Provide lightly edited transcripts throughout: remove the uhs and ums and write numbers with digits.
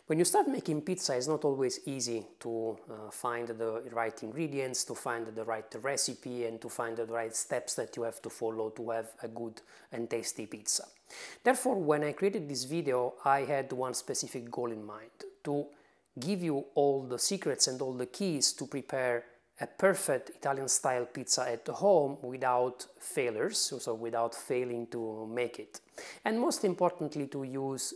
When you start making pizza, it's not always easy to find the right ingredients, to find the right recipe, and to find the right steps that you have to follow to have a good and tasty pizza. Therefore, when I created this video, I had one specific goal in mind: to give you all the secrets and all the keys to prepare a perfect Italian-style pizza at home without failures, so without failing to make it. And most importantly, to use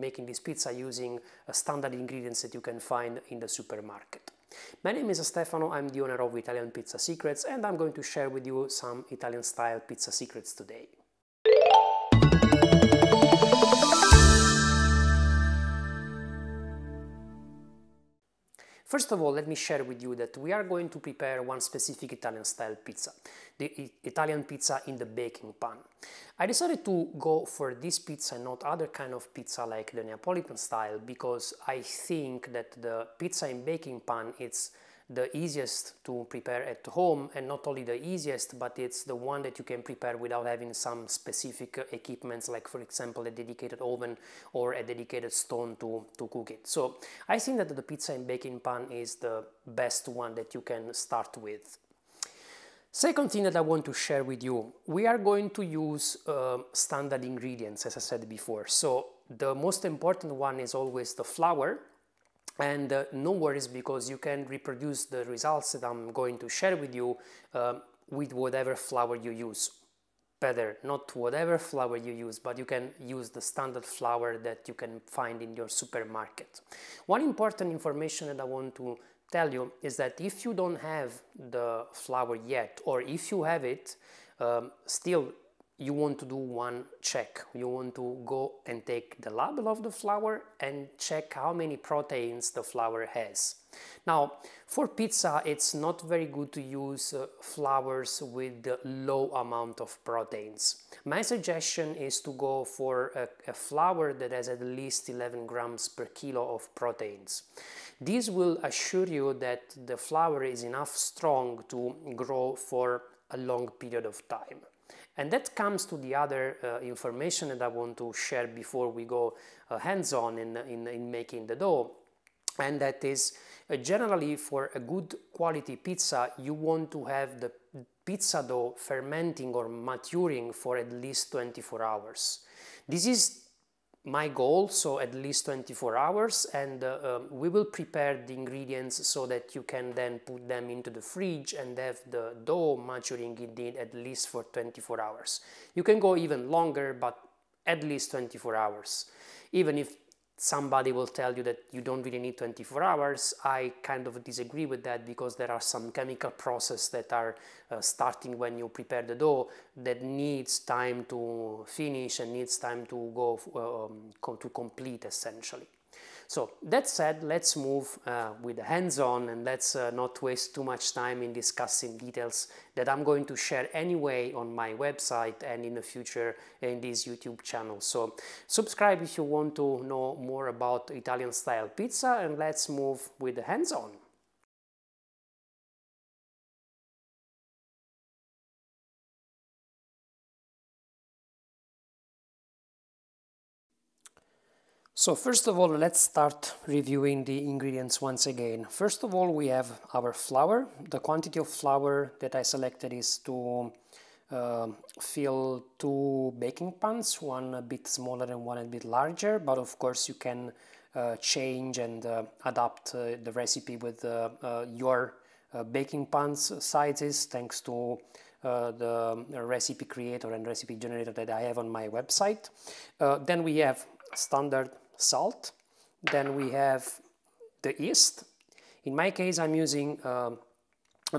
making this pizza using standard ingredients that you can find in the supermarket. My name is Stefano, I'm the owner of Italian Pizza Secrets, and I'm going to share with you some Italian-style pizza secrets today. First of all, let me share with you that we are going to prepare one specific Italian-style pizza, the Italian pizza in the baking pan. I decided to go for this pizza and not other kind of pizza like the Neapolitan style, because I think that the pizza in baking pan is the easiest to prepare at home, and not only the easiest, but it's the one that you can prepare without having some specific equipments, like for example a dedicated oven or a dedicated stone to cook it. So I think that the pizza in baking pan is the best one that you can start with. Second thing that I want to share with you, we are going to use standard ingredients, as I said before. So the most important one is always the flour. And no worries, because you can reproduce the results that I'm going to share with you with whatever flour you use. Better, not whatever flour you use, but you can use the standard flour that you can find in your supermarket. One important information that I want to tell you is that if you don't have the flour yet, or if you have it, still you want to do one check. You want to go and take the label of the flour and check how many proteins the flour has. Now, for pizza, it's not very good to use flours with a low amount of proteins. My suggestion is to go for a flour that has at least 11 grams per kilo of proteins. This will assure you that the flour is enough strong to grow for a long period of time. And that comes to the other information that I want to share before we go hands-on in making the dough. And that is, generally for a good quality pizza, you want to have the pizza dough fermenting or maturing for at least 24 hours. This is my goal, so at least 24 hours, and we will prepare the ingredients so that you can then put them into the fridge and have the dough maturing indeed at least for 24 hours. You can go even longer, but at least 24 hours. Even if somebody will tell you that you don't really need 24 hours, I kind of disagree with that, because there are some chemical processes that are starting when you prepare the dough that needs time to finish and needs time to go to complete, essentially. So that said, let's move with the hands-on, and let's not waste too much time in discussing details that I'm going to share anyway on my website and in the future in this YouTube channel. So subscribe if you want to know more about Italian style pizza, and let's move with the hands-on. So first of all, let's start reviewing the ingredients once again. First of all, we have our flour. The quantity of flour that I selected is to fill 2 baking pans, one a bit smaller and one a bit larger, but of course you can change and adapt the recipe with your baking pans sizes, thanks to the recipe creator and recipe generator that I have on my website. Then we have standard salt. Then we have the yeast. In my case, I'm using a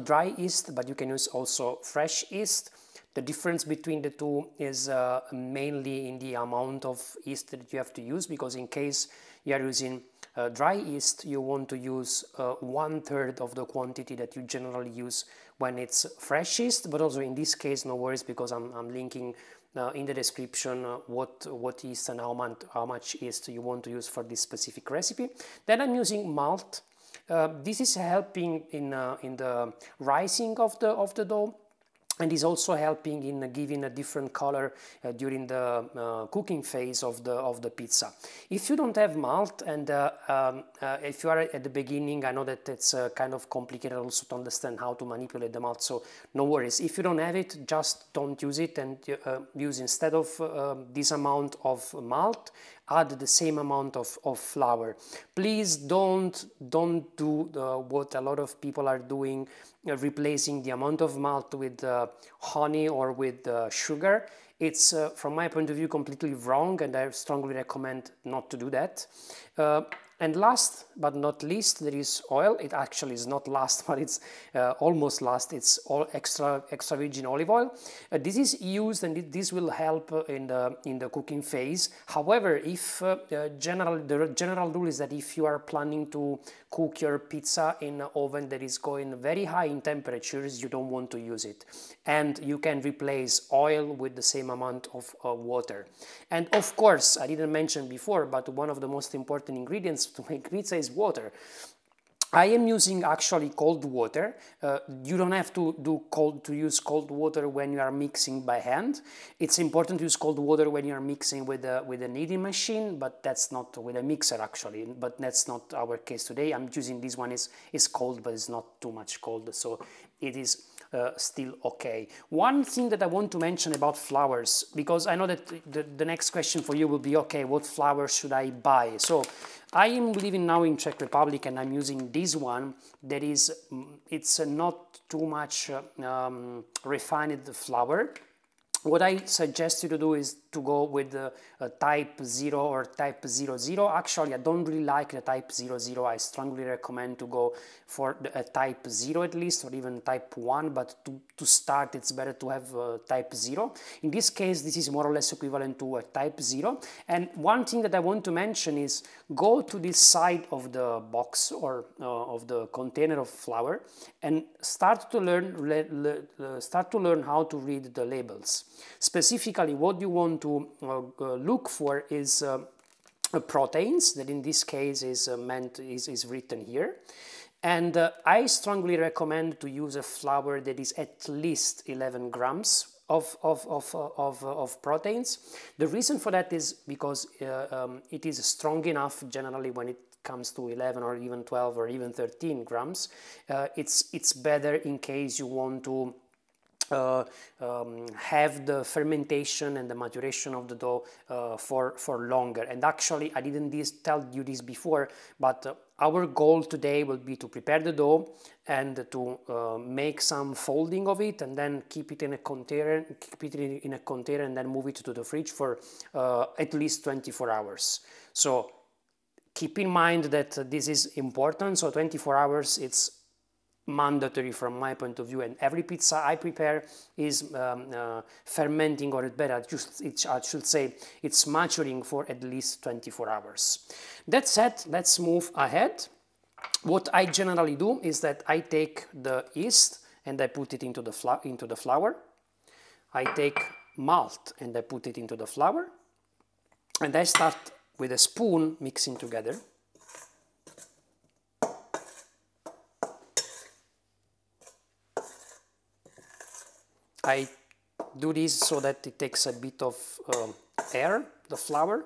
dry yeast, but you can use also fresh yeast. The difference between the two is mainly in the amount of yeast that you have to use, because in case you are using dry yeast, you want to use 1/3 of the quantity that you generally use when it's fresh yeast. But also in this case, no worries, because I'm linking in the description what yeast and how much yeast you want to use for this specific recipe. Then I'm using malt. This is helping in the rising of the dough. and is also helping in giving a different color during the cooking phase of the pizza. If you don't have malt, and if you are at the beginning, I know that it's kind of complicated also to understand how to manipulate the malt, so no worries. If you don't have it, just don't use it, and use, instead of this amount of malt, add the same amount of flour. Please don't do what a lot of people are doing, replacing the amount of malt with honey or with sugar. It's, from my point of view, completely wrong, and I strongly recommend not to do that. And last but not least, there is oil. It actually is not last, but it's almost last. It's all extra virgin olive oil. This is used, and this will help in the cooking phase. However, if the general rule is that if you are planning to cook your pizza in an oven that is going very high in temperatures, you don't want to use it, and you can replace oil with the same amount of water. And of course, I didn't mention before, but one of the most important ingredients to make pizza is water. I am using actually cold water. You don't have to use cold water when you are mixing by hand. It's important to use cold water when you are mixing with a kneading machine, but that's not with a mixer actually. But that's not our case today. I'm using this one is cold, but it's not too much cold, so it is still okay. One thing that I want to mention about flours, because I know that the next question for you will be, okay, what flour should I buy? So I am living now in Czech Republic, and I'm using this one that is, it's not too much refined flour. What I suggest you to do is to go with a type 0 or type 00. Actually, I don't really like the type 00. I strongly recommend to go for a type 0 at least, or even type 1, but to start it's better to have type 0. In this case, this is more or less equivalent to a type 0. And one thing that I want to mention is go to this side of the box or of the container of flour and start to learn how to read the labels. Specifically, what you want to look for is proteins, that in this case is written here. And I strongly recommend to use a flour that is at least 11 grams of proteins. The reason for that is because it is strong enough generally when it comes to 11 or even 12 or even 13 grams. It's better in case you want to have the fermentation and the maturation of the dough for longer. And actually, I didn't tell you this before, but our goal today will be to prepare the dough and to make some folding of it, and then keep it in a container, and then move it to the fridge for at least 24 hours. So keep in mind that this is important. So 24 hours, it's mandatory from my point of view, and every pizza I prepare is fermenting, or better, I should say it's maturing for at least 24 hours. That said, let's move ahead. What I generally do is that I take the yeast and I put it into the flour. I take malt and I put it into the flour, and I start with a spoon mixing together. I do this so that it takes a bit of air, the flour,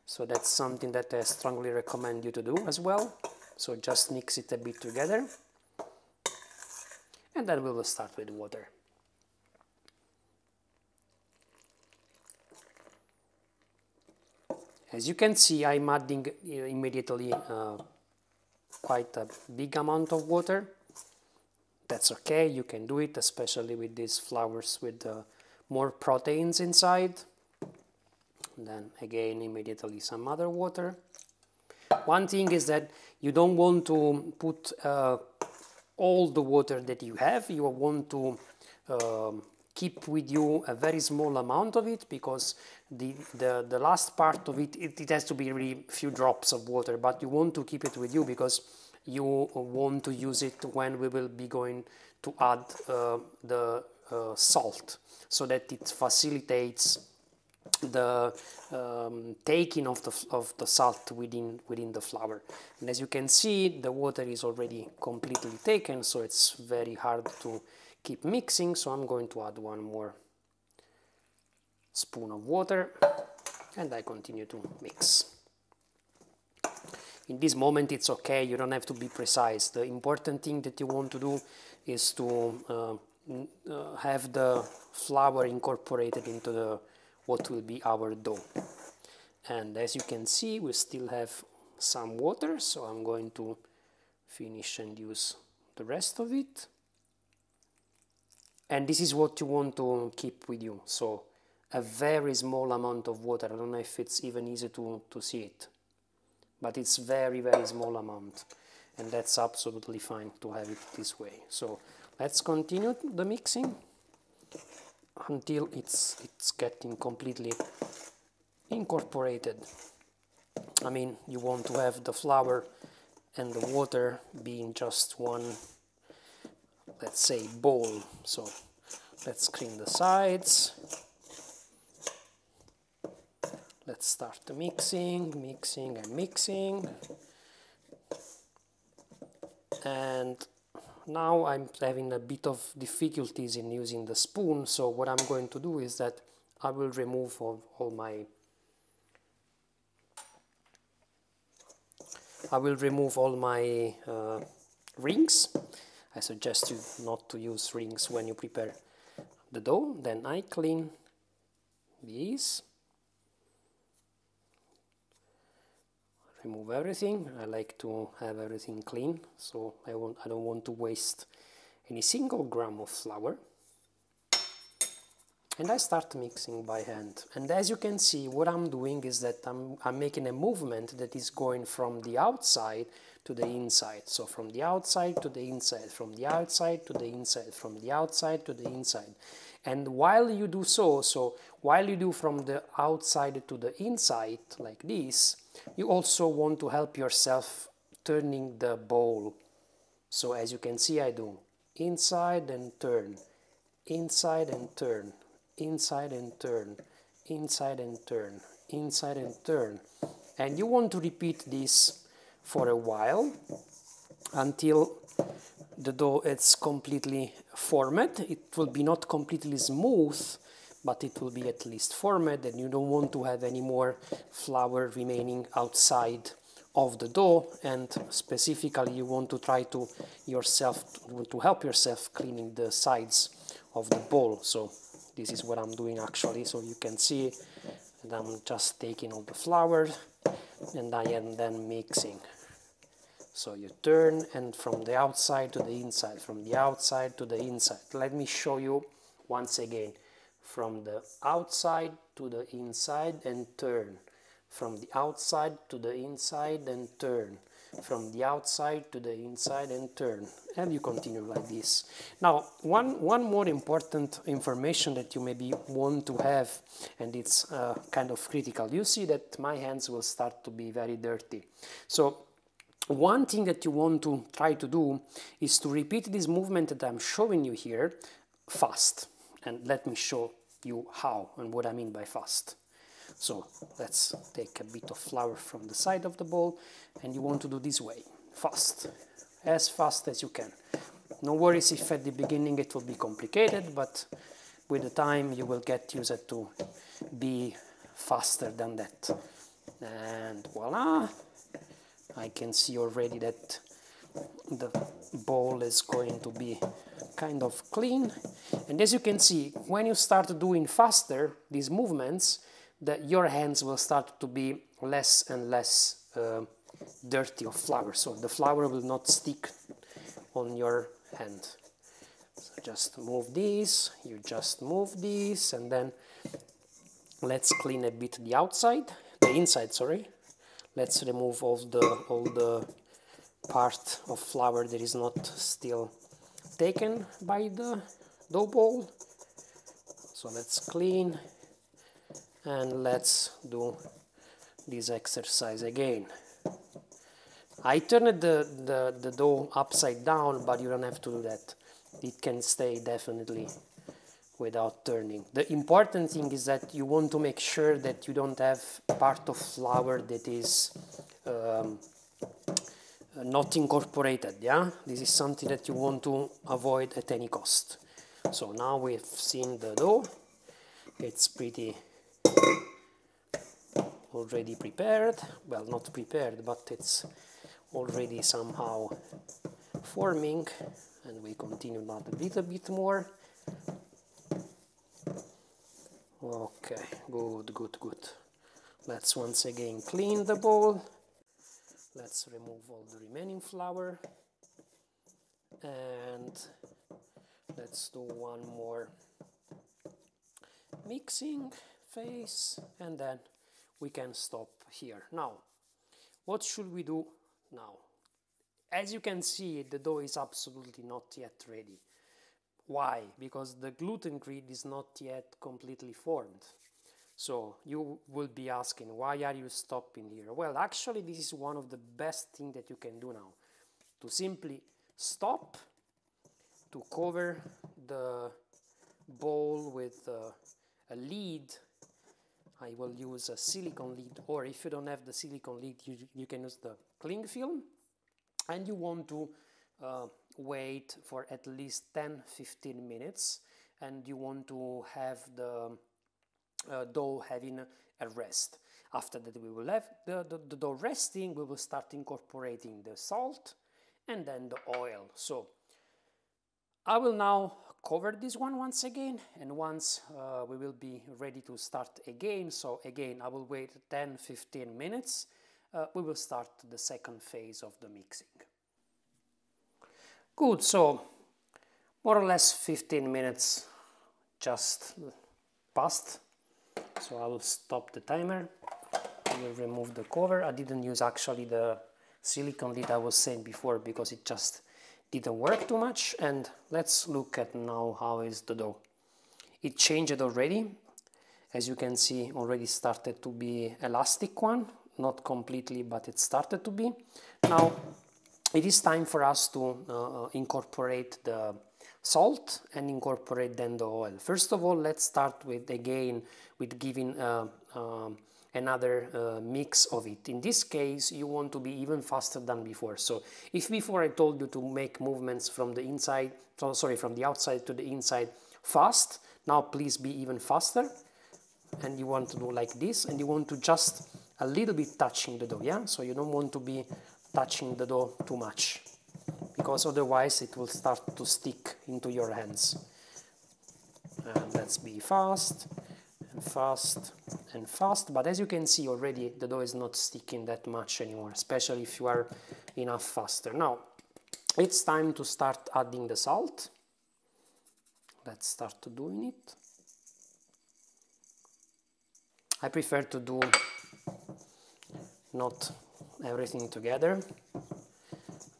so that's something that I strongly recommend you to do as well. So just mix it a bit together, and then we will start with water. As you can see, I'm adding immediately quite a big amount of water. That's okay, you can do it, especially with these flours with more proteins inside. And then again, immediately some other water. One thing is that you don't want to put all the water that you have. You want to keep with you a very small amount of it, because the last part of it has to be really few drops of water, but you want to keep it with you because you want to use it when we will be going to add the salt, so that it facilitates the taking of the salt within the flour. And as you can see, the water is already completely taken, so it's very hard to keep mixing, so I'm going to add one more spoon of water and I continue to mix. In this moment it's okay, you don't have to be precise. The important thing that you want to do is to have the flour incorporated into what will be our dough. And as you can see, we still have some water, so I'm going to finish and use the rest of it. And this is what you want to keep with you, so a very small amount of water. I don't know if it's even easy to see it, but it's very, very small amount, and that's absolutely fine to have it this way. So let's continue the mixing until it's getting completely incorporated. I mean, you want to have the flour and the water being just one, let's say, bowl. So let's clean the sides. Let's start the mixing and mixing. And now I'm having a bit of difficulties in using the spoon, so what I'm going to do is that I will remove all my rings. I suggest you not to use rings when you prepare the dough. Then I clean these, remove everything. I like to have everything clean, so I don't want to waste any single gram of flour. And I start mixing by hand. And as you can see, what I'm doing is that I'm making a movement that is going from the outside to the inside. So from the outside to the inside, from the outside to the inside, from the outside to the inside. And while you do so while you do from the outside to the inside like this, you also want to help yourself turning the bowl. So as you can see, I do inside and turn, inside and turn, inside and turn, inside and turn, inside and turn. And you want to repeat this for a while until the dough is completely formed. It will be not completely smooth, but it will be at least formed, and you don't want to have any more flour remaining outside of the dough. And specifically you want to try to help yourself cleaning the sides of the bowl. So this is what I'm doing actually, so you can see that I'm just taking all the flour and I am then mixing. So you turn, and from the outside to the inside, from the outside to the inside. Let me show you once again. From the outside to the inside and turn. From the outside to the inside and turn. From the outside to the inside and turn. And you continue like this. Now, one more important information that you maybe want to have, and it's kind of critical. You see that my hands will start to be very dirty. So one thing that you want to try to do is to repeat this movement that I'm showing you here fast. And let me show you how and what I mean by fast. So let's take a bit of flour from the side of the bowl, and you want to do this way, fast as you can. No worries if at the beginning it will be complicated, but with the time you will get used to be faster than that. And voila! I can see already that the bowl is going to be kind of clean. And as you can see, when you start doing faster these movements, that your hands will start to be less and less dirty of flour. So the flour will not stick on your hand. So just move this, you just move this, and then let's clean a bit the inside, sorry. Let's remove all the part of flour that is not still taken by the dough bowl. So let's clean, and let's do this exercise again. I turned the dough upside down, but you don't have to do that. It can stay definitely without turning. The important thing is that you want to make sure that you don't have part of flour that is not incorporated, yeah? This is something that you want to avoid at any cost. So now we've seen the dough, it's pretty already prepared, well, not prepared, but it's already somehow forming, and we continue now a little bit more. Okay, good, good, good. Let's once again clean the bowl. Let's remove all the remaining flour, and let's do one more mixing phase, and then we can stop here. Now, what should we do now? As you can see, the dough is absolutely not yet ready. Why? Because the gluten grid is not yet completely formed. So you will be asking, why are you stopping here? Well, actually, this is one of the best things that you can do now. To simply stop, to cover the bowl with a lid. I will use a silicone lid, or if you don't have the silicone lid, you can use the cling film. And you want to wait for at least 10-15 minutes, and you want to have the dough having a rest. After that, we will have the dough resting. We will start incorporating the salt and then the oil. So I will now cover this one once again, and once we will be ready to start again, so again I will wait 10-15 minutes, we will start the second phase of the mixing. Good, so more or less 15 minutes just passed, so I will stop the timer. I will remove the cover. I didn't use actually the silicone lid I was saying before because it just didn't work too much. And let's look at now how is the dough. It changed already. As you can see, already started to be elastic one, not completely, but it started to be. Now it is time for us to incorporate the salt and incorporate then the oil. First of all, let's start with giving another mix of it. In this case, you want to be even faster than before. So if before I told you to make movements from the inside, from the outside to the inside fast, now please be even faster. And you want to do like this, and you want to just a little bit touching the dough, yeah? So you don't want to be touching the dough too much, because otherwise it will start to stick into your hands. And let's be fast and fast and fast. But as you can see already, the dough is not sticking that much anymore, especially if you are enough faster. Now it's time to start adding the salt. Let's start doing it. I prefer to do not everything together,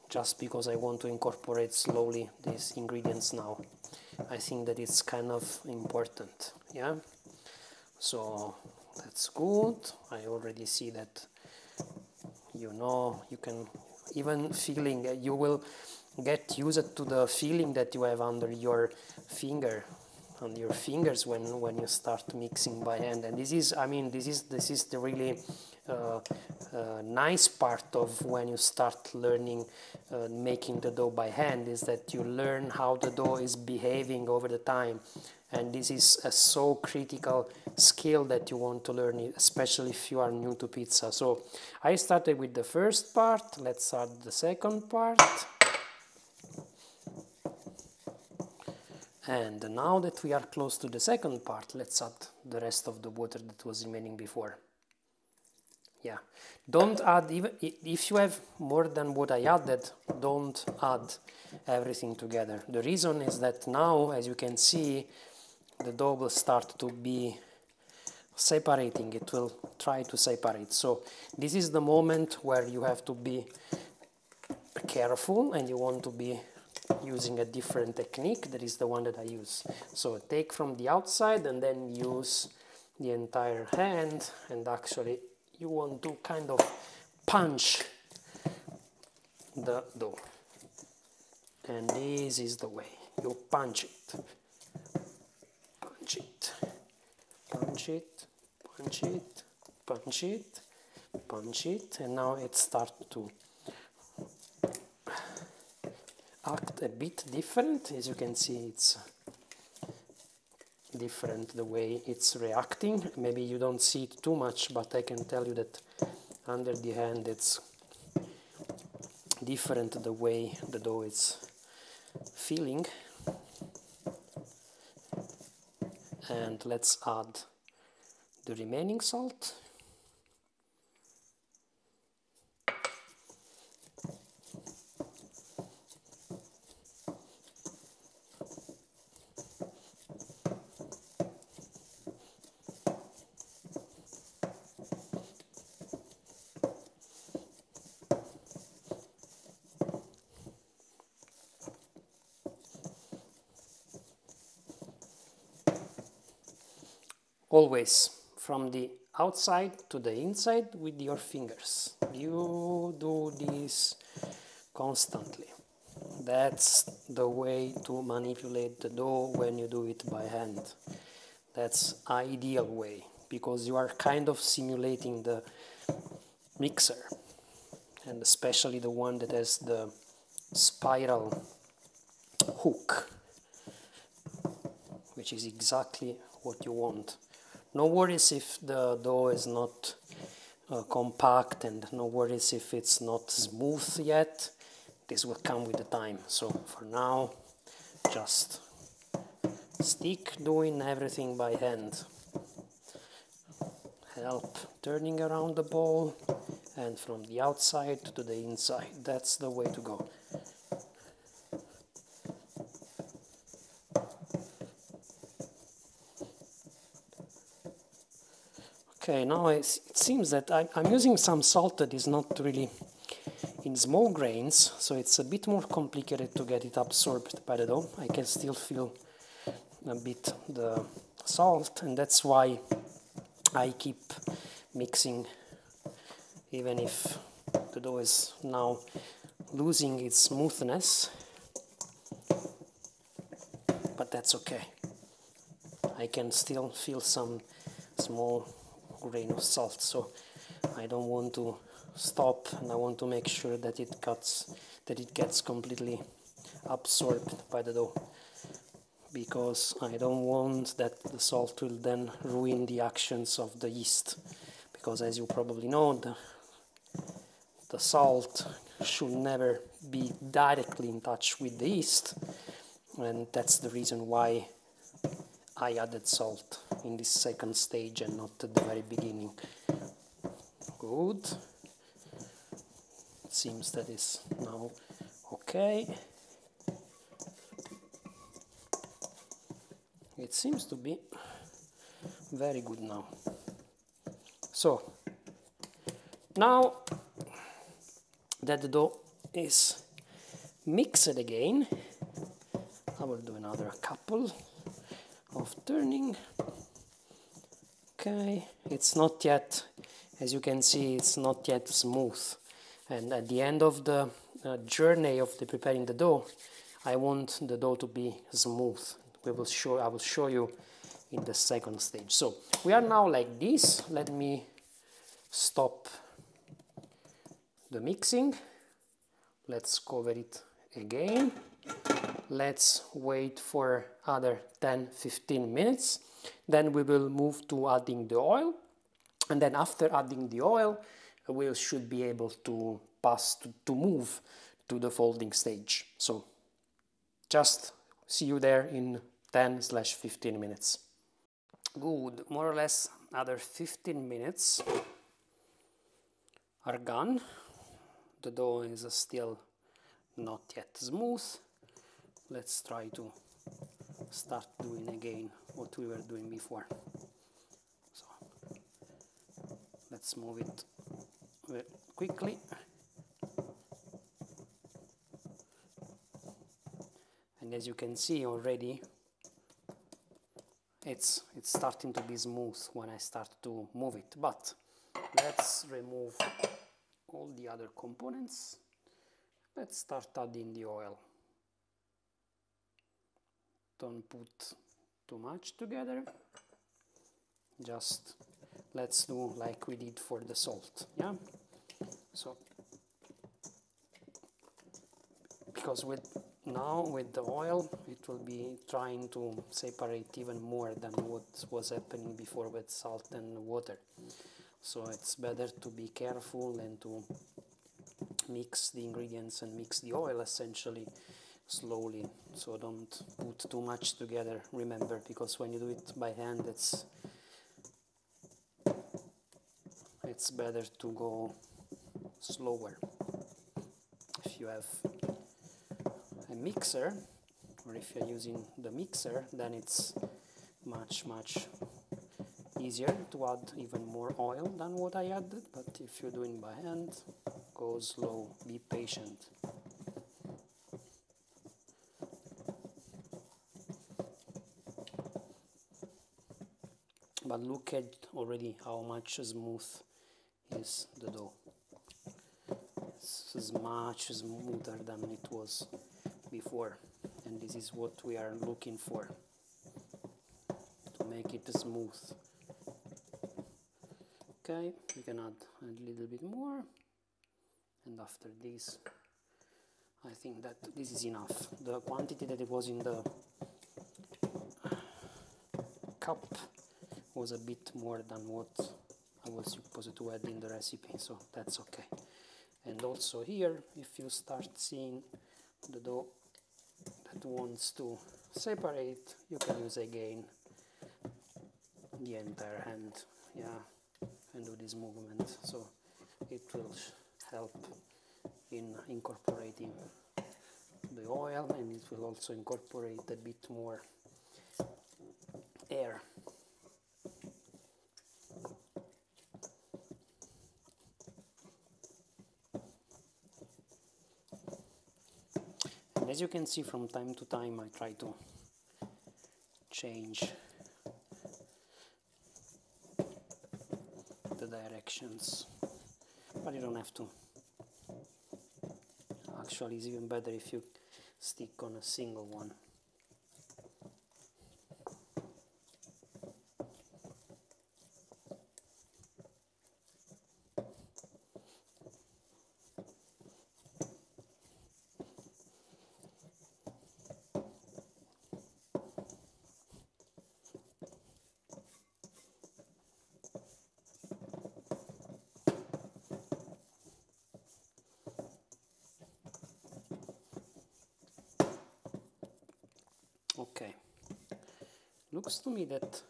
just because I want to incorporate slowly these ingredients now. I think that it's kind of important, yeah? So that's good. I already see that, you know, you can even feeling, you will get used to the feeling that you have under your finger, on your fingers when you start mixing by hand. And this is, I mean, this is the really nice part of when you start learning making the dough by hand, is that you learn how the dough is behaving over the time. And this is a so critical skill that you want to learn, especially if you are new to pizza. So I started with the first part. Let's add the second part. And now that we are close to the second part, let's add the rest of the water that was remaining before. Yeah, don't add, even if you have more than what I added, don't add everything together. The reason is that now, as you can see, the dough will start to be separating. It will try to separate. So this is the moment where you have to be careful, and you want to be using a different technique. That is the one that I use. So take from the outside and then use the entire hand, and actually you want to kind of punch the dough. And this is the way. You punch it. Punch it. Punch it. Punch it. Punch it. Punch it. And now it starts to act a bit different. As you can see, it's different the way it's reacting. Maybe you don't see it too much, but I can tell you that under the hand it's different the way the dough is feeling. And let's add the remaining salt. Always from the outside to the inside with your fingers. You do this constantly. That's the way to manipulate the dough when you do it by hand. That's ideal way, because you are kind of simulating the mixer, and especially the one that has the spiral hook, which is exactly what you want. No worries if the dough is not compact, and no worries if it's not smooth yet. This will come with the time. So for now, just stick doing everything by hand. Help turning around the ball, and from the outside to the inside. That's the way to go. Okay, now it seems that I'm using some salt that is not really in small grains, so it's a bit more complicated to get it absorbed by the dough. I can still feel a bit the salt, and that's why I keep mixing, even if the dough is now losing its smoothness, but that's okay. I can still feel some small grain of salt, so I don't want to stop, and I want to make sure that it gets completely absorbed by the dough, because I don't want that the salt will then ruin the actions of the yeast, because as you probably know, the salt should never be directly in touch with the yeast, and that's the reason why I added salt in this second stage and not at the very beginning. Good. It seems that is now okay. It seems to be very good now. So, now that the dough is mixed again, I will do another couple of turning. Okay, it's not yet, as you can see, it's not yet smooth, and at the end of the journey of preparing the dough, I want the dough to be smooth. I will show you in the second stage. So we are now like this. Let me stop the mixing. Let's cover it again. Let's wait for other 10-15 minutes. Then we will move to adding the oil, and then after adding the oil we should be able to move to the folding stage. So just see you there in 10-15 minutes. Good, more or less other 15 minutes are gone. The dough is still not yet smooth. Let's try to start doing again what we were doing before. So let's move it very quickly. And as you can see already, it's starting to be smooth when I start to move it. But let's remove all the other components. Let's start adding the oil. Don't put too much together. Just let's do like we did for the salt, yeah? So, because with now with the oil it will be trying to separate even more than what was happening before with salt and water. So it's better to be careful and to mix the ingredients and mix the oil essentially slowly, so don't put too much together, remember, because when you do it by hand it's better to go slower. If you have a mixer, or if you're using the mixer, then it's much easier to add even more oil than what I added, but if you're doing by hand, go slow, be patient. But look at already how much smooth is the dough. It's much smoother than it was before, and this is what we are looking for, to make it smooth. Okay, we can add a little bit more, and after this I think that this is enough. The quantity that it was in the cup was a bit more than what I was supposed to add in the recipe, so that's okay. And also here, if you start seeing the dough that wants to separate, you can use again the entire hand, yeah, and do this movement, so it will help in incorporating the oil, and it will also incorporate a bit more air. And as you can see, from time to time I try to change the directions, but you don't have to. Actually, it's even better if you stick on a single one. Okay, looks to me that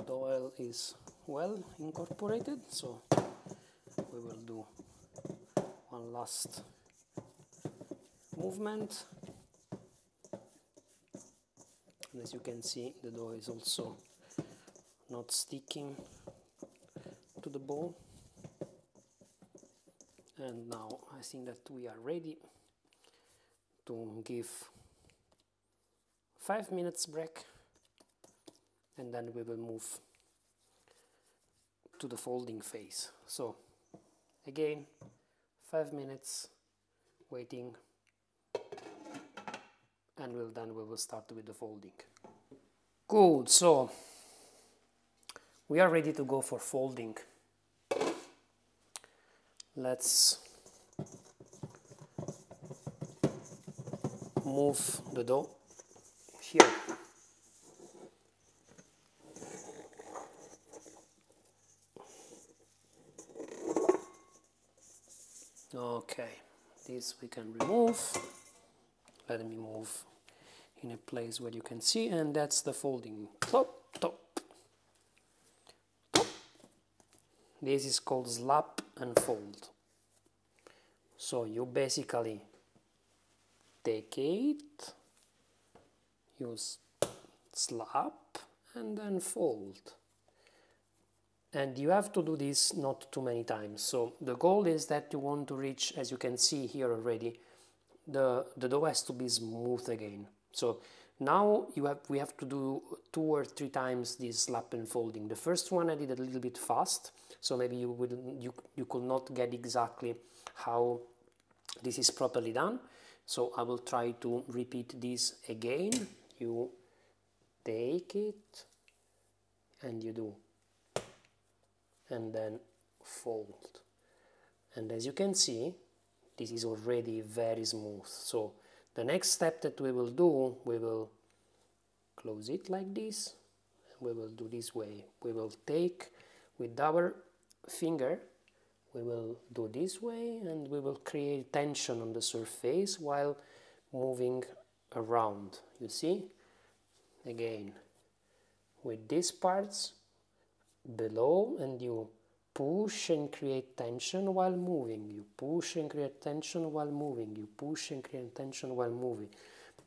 the oil is well incorporated, so we will do one last movement. And as you can see, the dough is also not sticking to the bowl. And now I think that we are ready to give 5 minutes break, and then we will move to the folding phase. So again, 5 minutes waiting, and then we will start with the folding. Good, so we are ready to go for folding. Let's move the dough here. Okay, this we can remove. Let me move in a place where you can see, and that's the folding. Top, top, top. This is called slap and fold. So you basically take it, use slap and then fold, and you have to do this not too many times. So the goal is that you want to reach, as you can see here already, the dough has to be smooth again. So now we have to do 2 or 3 times this slap and folding. The first one I did a little bit fast, so maybe you could not get exactly how this is properly done. So I will try to repeat this again. You take it and you do, and then fold. And as you can see, this is already very smooth. So the next step that we will do, we will close it like this. We will do this way. We will take with our finger, we will do this way, and we will create tension on the surface while moving around. You see? Again, with these parts below, and you push and create tension while moving. You push and create tension while moving. You push and create tension while moving.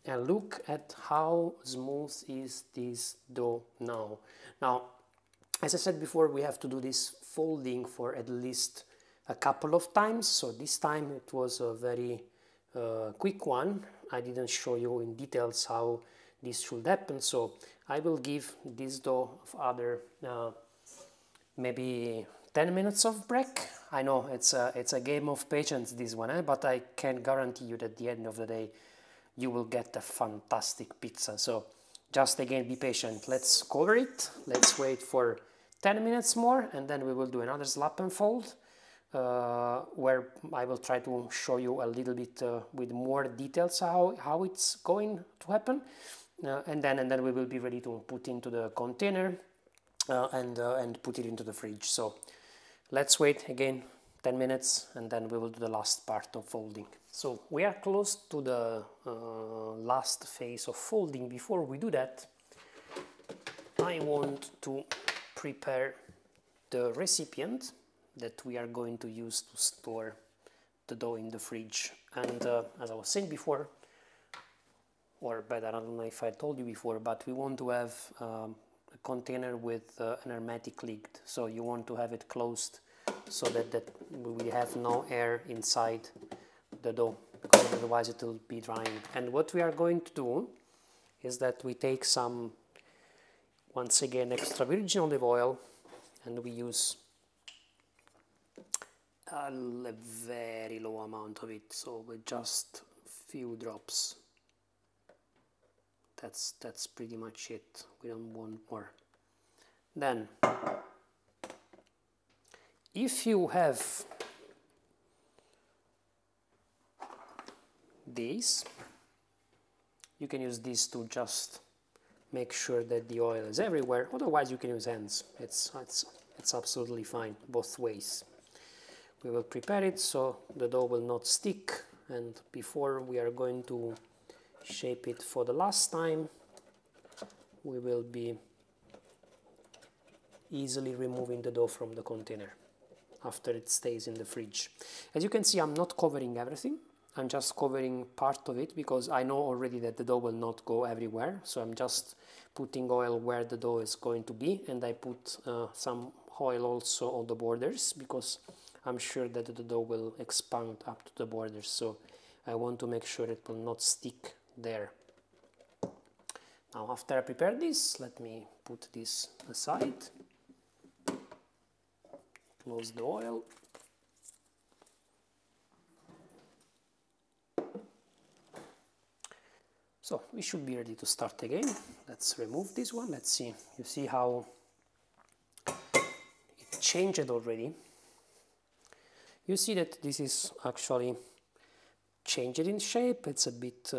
And look at how smooth is this dough now. Now, as I said before, we have to do this folding for at least a couple of times. So this time it was a very quick one. I didn't show you in details how this should happen. So I will give this dough of other maybe 10 minutes of break. I know it's a game of patience, this one, but I can guarantee you that at the end of the day you will get a fantastic pizza. So just again, be patient. Let's cover it. Let's wait for 10 minutes more, and then we will do another slap and fold where I will try to show you a little bit with more details how it's going to happen, and then we will be ready to put into the container and put it into the fridge. So let's wait again 10 minutes, and then we will do the last part of folding. So we are close to the last phase of folding. Before we do that, I want to prepare the recipient that we are going to use to store the dough in the fridge. And as I was saying before, or better, I don't know if I told you before, but we want to have a container with an hermetic lid. So you want to have it closed so that we have no air inside the dough, because otherwise it will be drying. And what we are going to do is that we take some, once again, extra virgin olive oil, and we use a very low amount of it, so with just few drops. That's pretty much it. We don't want more. Then, if you have these, you can use these to just make sure that the oil is everywhere. Otherwise you can use hands. It's absolutely fine both ways. We will prepare it so the dough will not stick, and before we are going to shape it for the last time, we will be easily removing the dough from the container after it stays in the fridge. As you can see, I'm not covering everything. I'm just covering part of it because I know already that the dough will not go everywhere. So I'm just putting oil where the dough is going to be, and I put some oil also on the borders because I'm sure that the dough will expand up to the borders. So I want to make sure it will not stick there. Now after I prepare this, let me put this aside, close the oil. So we should be ready to start again. Let's remove this one. Let's see. You see how it changed already. You see that this is actually changed in shape. It's a bit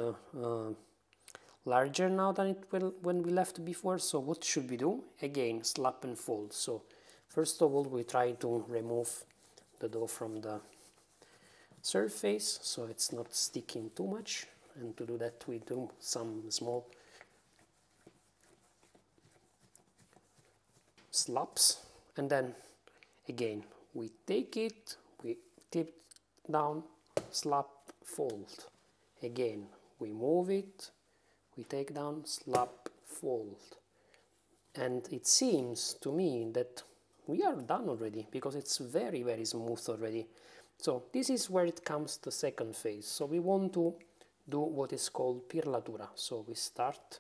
larger now than it will when we left before. So what should we do? Again, slap and fold. So first of all, we try to remove the dough from the surface so it's not sticking too much. And to do that, we do some small slaps, and then again we take it, we tip down, slap, fold. Again we move it, we take down, slap, fold. And it seems to me that we are done already because it's very, very smooth already. So this is where it comes to the second phase. So we want to do what is called pirlatura. So we start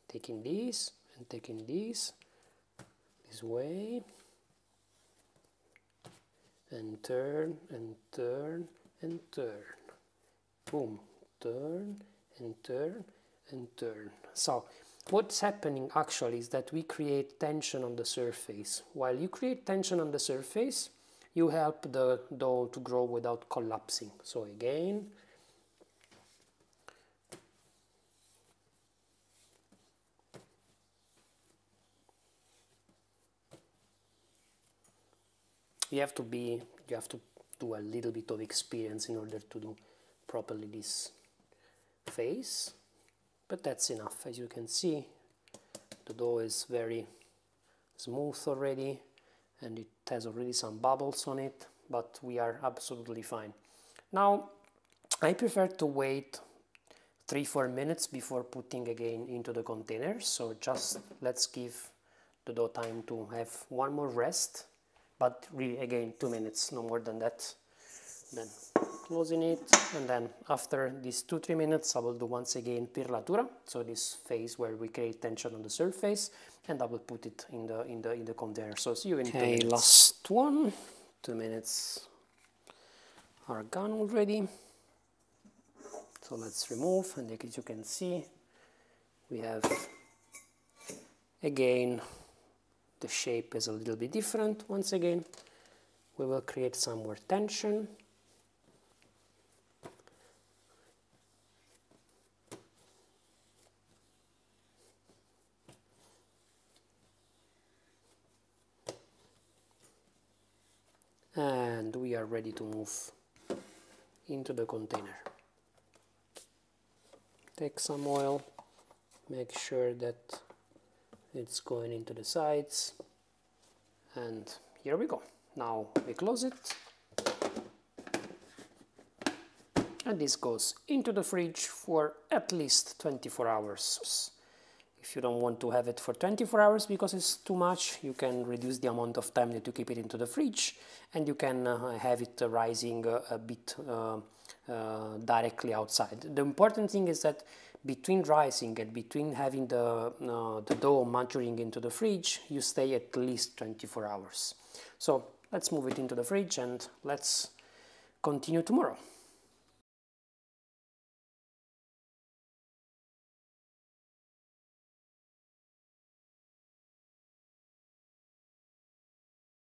taking this and taking this way, and turn and turn and turn. Boom, turn and turn and turn. So what's happening actually is that we create tension on the surface. While you create tension on the surface, you help the dough to grow without collapsing. So again, you have to do a little bit of experience in order to do properly this phase, but that's enough. As you can see, the dough is very smooth already, and it has already some bubbles on it, but we are absolutely fine. Now, I prefer to wait 3-4 minutes before putting again into the container, so just let's give the dough time to have one more rest, but really again 2 minutes, no more than that. Then closing it, and then after these 2-3 minutes I will do once again pirlatura, so this phase where we create tension on the surface, and I will put it in the container. So see you in 2 minutes. Last one. 2 minutes are gone already. So let's remove, and as you can see, we have again the shape is a little bit different. Once again, we will create some more tension. And we are ready to move into the container. Take some oil, make sure that it's going into the sides, and here we go. Now we close it, and this goes into the fridge for at least 24 hours. If you don't want to have it for 24 hours because it's too much, you can reduce the amount of time that you keep it into the fridge, and you can have it rising a bit directly outside. The important thing is that between rising and between having the dough maturing into the fridge, you stay at least 24 hours. So let's move it into the fridge and let's continue tomorrow.